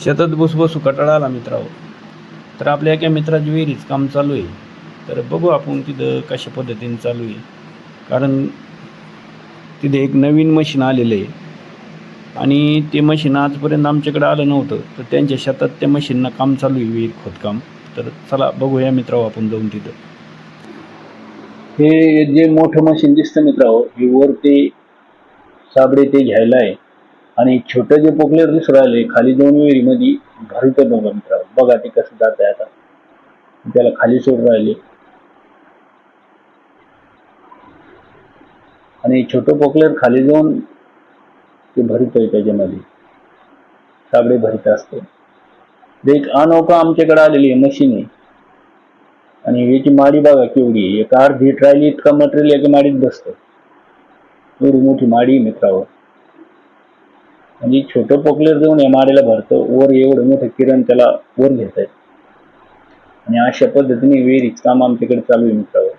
शेतात बसू कंटाळा आला मित्रांनो. तर आपल्या एका मित्राची विहिरीच काम चालू आहे. तर बघू आपण तिथं कशा पद्धतीने चालू आहे. कारण तिथे एक नवीन मशीन आलेलं आहे आणि ते मशीन आजपर्यंत आमच्याकडे आलं नव्हतं. तर त्यांच्या शेतात त्या मशीननं काम चालू आहे, विहीर खोदकाम. तर चला बघूया मित्रांनो आपण जाऊन तिथं. हे जे मोठं मशीन दिसतं मित्रांनो, हे वर ते साबळे ते घ्यायला आहे आणि छोटं जे पोकलेर दिसून राहिले खाली जाऊन विहिरीमध्ये भरत बघा मित्रांनो. बघा ते कसं जात आहे. आता त्याला खाली सोडून राहिले आणि छोटं पोकलेर खाली जाऊन ते भरित आहे. त्याच्यामध्ये साबळे भरित असते. एक अनोखा आमच्याकडे आलेली मशीन आहे आणि याची माडी बघा केवढी आहे. एक अर्धी ट्रायली इतका मटेरियल एका माडीत बसतं. एवढी मोठी माडी मित्रांनो. म्हणजे छोटं पोकलेर जाऊन या माडीला भरतं. वर एवढं मोठं किरण त्याला वर घेत आहेत आणि अशा पद्धतीने विहिरीच काम आमच्याकडे चालू आहे मित्रांनो.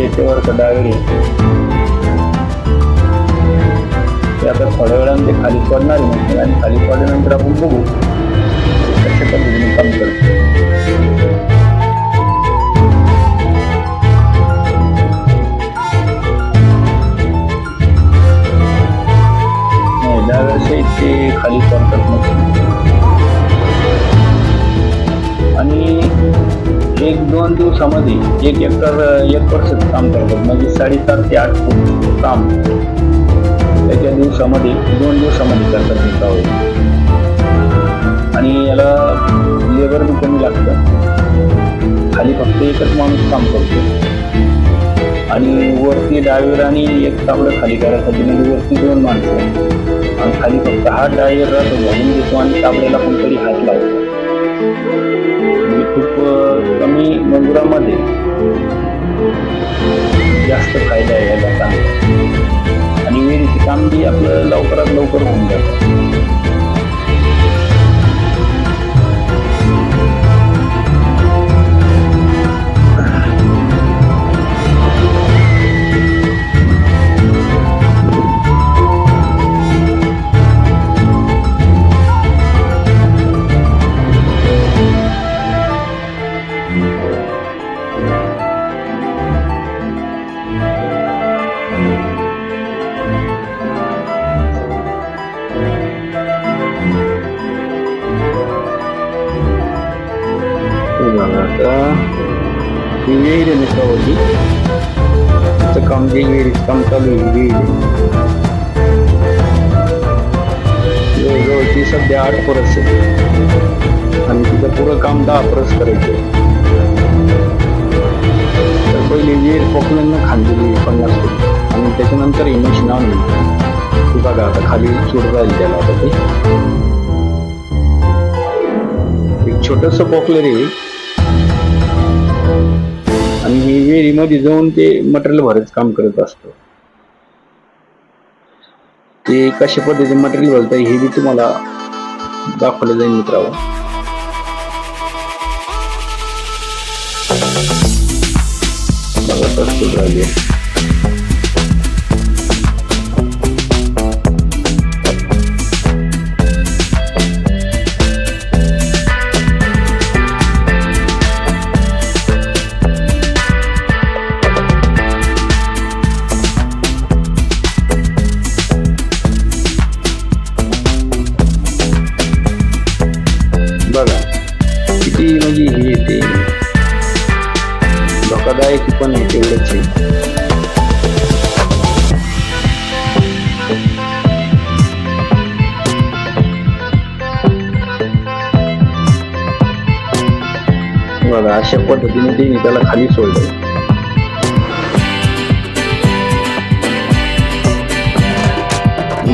याच्यावरचा डायव्हर आहे ते आता थोड्या वेळाने ते खाली पडणार आहे आणि खाली पडल्यानंतर आपण बघू कशा पद्धतीने काम करतो. त्यावेळेस ते खाली पडतात मग आणि 1-2 दिवसामध्ये 1 वर्षाचं काम करतात. म्हणजे 7.5 ते 8 फूट काम त्याच्या दिवसामध्ये 2 दिवसामध्ये करतात मित्रांनो. आणि याला लेबर बी कमी लागतं. खाली फक्त एकच माणूस काम करतो आणि वरती डायव्हर आणि एक साबळं खाली करायसाठी म्हणजे वरती 2 माणसं आणि खाली फक्त हा डायव्हर राहतो घालून देतो आणि साबळ्याला कोणतरी हात लावतो. म्हणजे खूप कमी मजुरामध्ये जास्त फायदा आहे याला चांगला आणि विहिरीचे काम बी आपलं लवकरात लवकर होऊन जातं. आता ही विहीर आहे मित्रांवरती. तिचं काम जे विहिरीचं काम चालू आहे. विहीर जवळजवळची सध्या 8 परस आहे आणि तिचं पुरं काम 10 परस करायचं. तर पहिली विहीर पोकल्यानं खांदलेली 50 फूट आणि त्याच्यानंतर ही मशीन आणली. ती बघा आता खाली सोडून राहील त्याला. आता ते एक छोटस पोकलेर आहे आणि ही विहिरीमध्ये जाऊन ते मटेरियल भरायचं काम करत असतं. ते कशा पद्धतीने मटेरियल भरत हे बी तुम्हाला दाखवलं जाईल मित्रांनो. बघा कसं राहिले. बघा किती म्हणजे हे येते धोकादायक पण आहे तेवढंच आहे. बघा अशा पद्धतीने ते त्याला खाली सोडलं.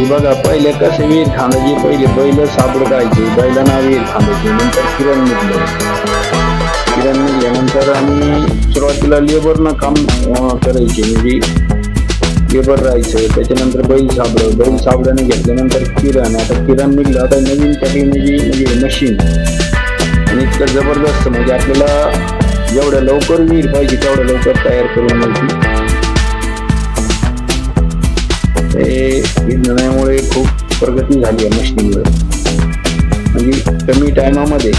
बघा पहिले कसं विहीर खांदायची. पहिले बैल साबळ गायचे, बैलांना विहीर खांदायची. नंतर किरण निघलं. किरण निघल्यानंतर आम्ही सुरुवातीला लेबरनं काम करायचे. म्हणजे लेबर राहायचं, त्याच्यानंतर बैल साबडाने घेतल्यानंतर किरण, आता किरण निघलं, आता नवीन टेक्नॉलॉजी म्हणजे मशीन, आणि इतकं जबरदस्त म्हणजे आपल्याला जेवढ्या लवकर विहीर पाहिजे तेवढ्या लवकर तयार करून मिळते. हे विज्ञानामुळे खूप प्रगती झाली आहे मशीनमुळे, म्हणजे कमी टायमामध्ये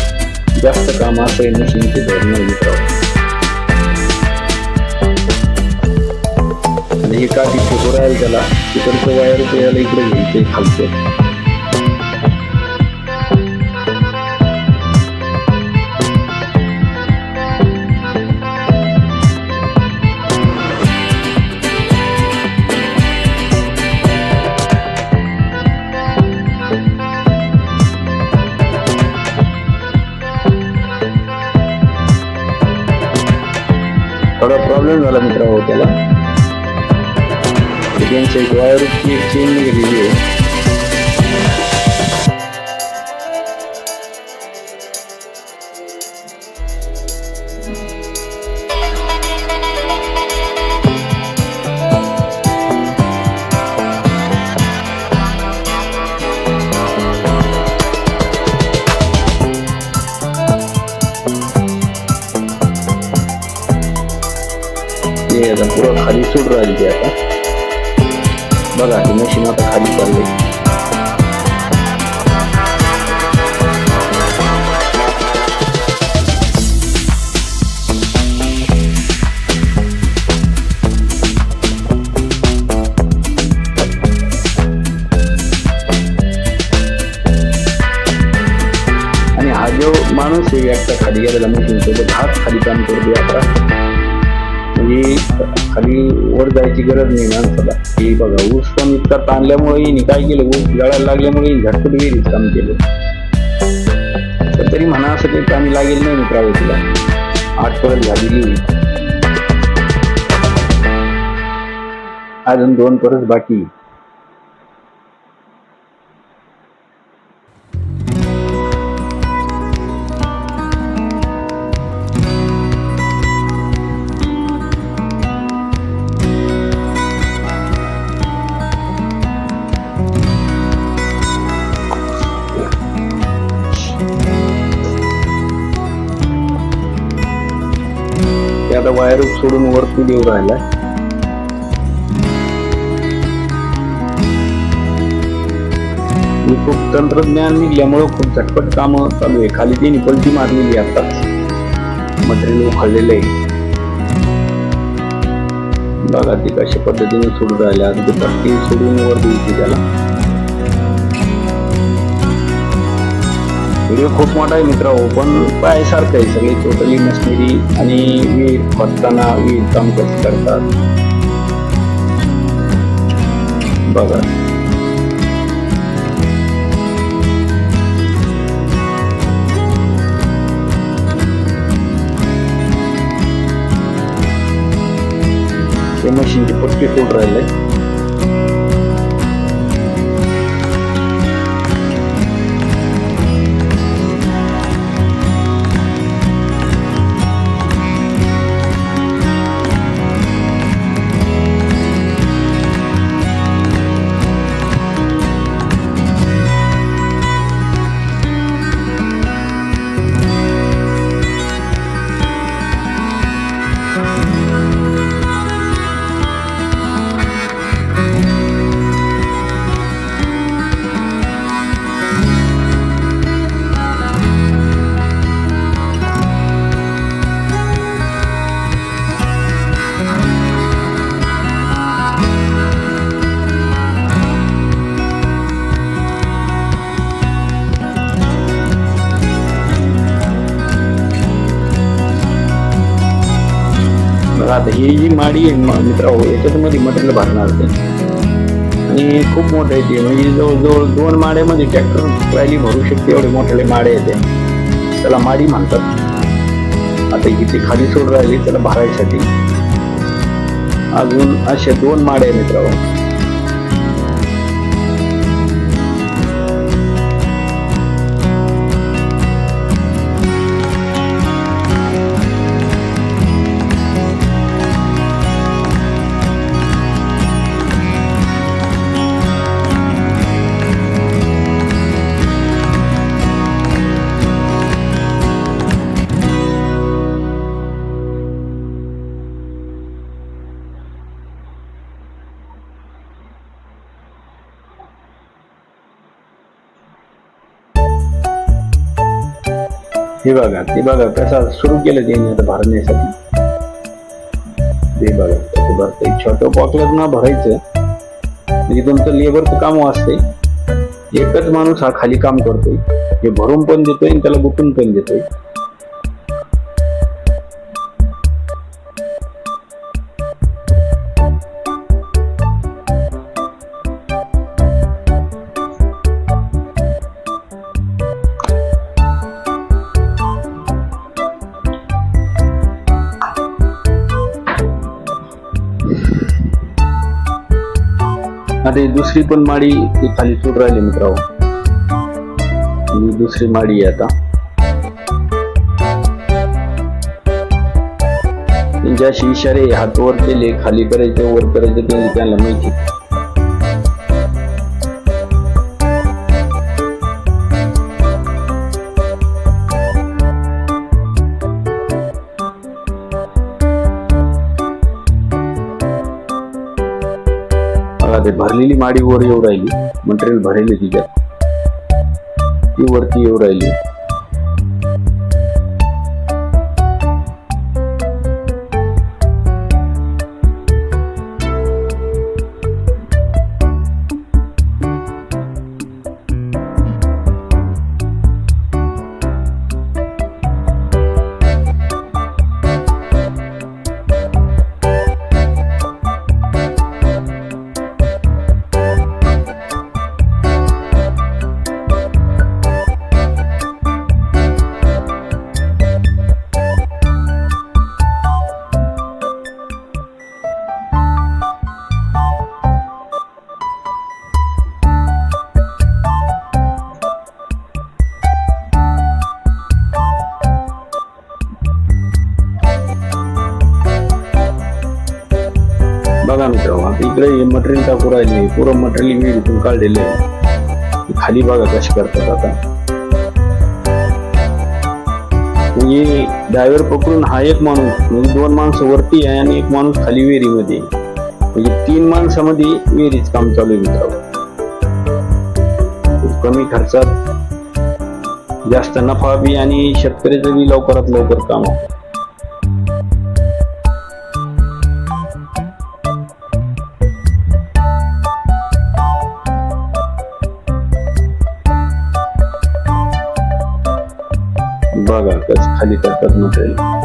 जास्त काम असं आहे मशीनचे धोरण मित्रांनो. आणि हे काठी फेकू राहील त्याला, तिकडचं वायर याला इकडे घ्यायचं खालचं. थोडा प्रॉब्लेम झाला मित्रांनो त्याला, त्यांच्या एक वायरची एक चेन निघालेली आहे. पुरं खाली सूट राहिली ती आता बघा, ही मशीन आता खाली चालली. आणि हा जो माणूस आहे एकटा खाली गेलेला मशीन सोबत, हाच खाली काम करतोय आता. म्हणजे खाली वर जायची गरज नाही माणसाला. हे बघा, ऊस पण इतका ताणल्यामुळे हिने काय केलं, ऊस गळायला लागल्यामुळे झटपट विहिरीत काम केलं. तर तरी म्हणा असं काही कामी लागेल नाही मित्रांनो तिला, 8 परत झालेली, अजून 2 परत बाकी. आता वायर सोडून वरती देऊ राहिला. खूप तंत्रज्ञान निघल्यामुळं खूप झटपट काम चालू आहे. खाली तिने पलटी मारलेली आता, मटेरियल उखळलेलं आहे बघा, ती कशा पद्धतीने सोडून राहिल्या. पट्टी सोडून वर द्यायची त्याला. व्हिडिओ खूप मोठा आहे मित्रांनो, पण पाहायसारखं आहे. सगळी टोटली मशिनरी आणि विहीर खोदताना विहीर काम कसं करतात बघा. ते मशीनची पट्टी सोड राहिले. आता ही जी माडी आहे मित्रांनो, याच्यामध्ये मटेरियल भरणार ते, आणि खूप मोठं आहे ते, म्हणजे जवळजवळ 2 माड्यामध्ये ट्रॅक्टर ट्रॉली भरू शकते एवढे मोठे माडे येते, त्याला माडी म्हणतात. आता इथे खाली सोड राहिली त्याला भरायसाठी. अजून असे 2 माडे आहे मित्रांनो. हे बघा ते बघा कसं सुरू केलं त्यांनी आता भरण्यासाठी. ते बघा कसं भरतंय. छोटं पॉकलर ना भरायचं म्हणजे तुमचं लेबरचं काम वाचतंय. एकच माणूस हा खाली काम करतोय, हे भरून पण देतोय आणि त्याला गुटून पण देतोय. आता ही दुसरी पण माडी ती खाली सुट राहिली मित्रांनो. ही दुसरी माडी आहे आता. त्यांच्याशी इशारे हात वर केले, खाली करायचे वर करायचे त्यांना माहिती. ते भरलेली माडी वर येऊ राहिली, मटेरियल भरले तिच्यात, ती वरती येऊ राहिली. बघा मित्रांनो, इकडे हे मटेरियल टाकू राहिले, पूर्ण मटेरियल मी इथून काढलेलं आहे. खाली बघा कशी करतात आता. म्हणजे ड्रायव्हर पकडून हा एक माणूस, म्हणजे 2 माणसं वरती आहे आणि 1 माणूस खाली विहिरीमध्ये, म्हणजे 3 माणसामध्ये विहिरीच काम चालू आहे मित्रांनो. खूप कमी खर्चात जास्त नफा बी आणि शेतकऱ्याचं बी लवकरात लवकर काम होतं. बघा कसं खाली करतात मटेरियल.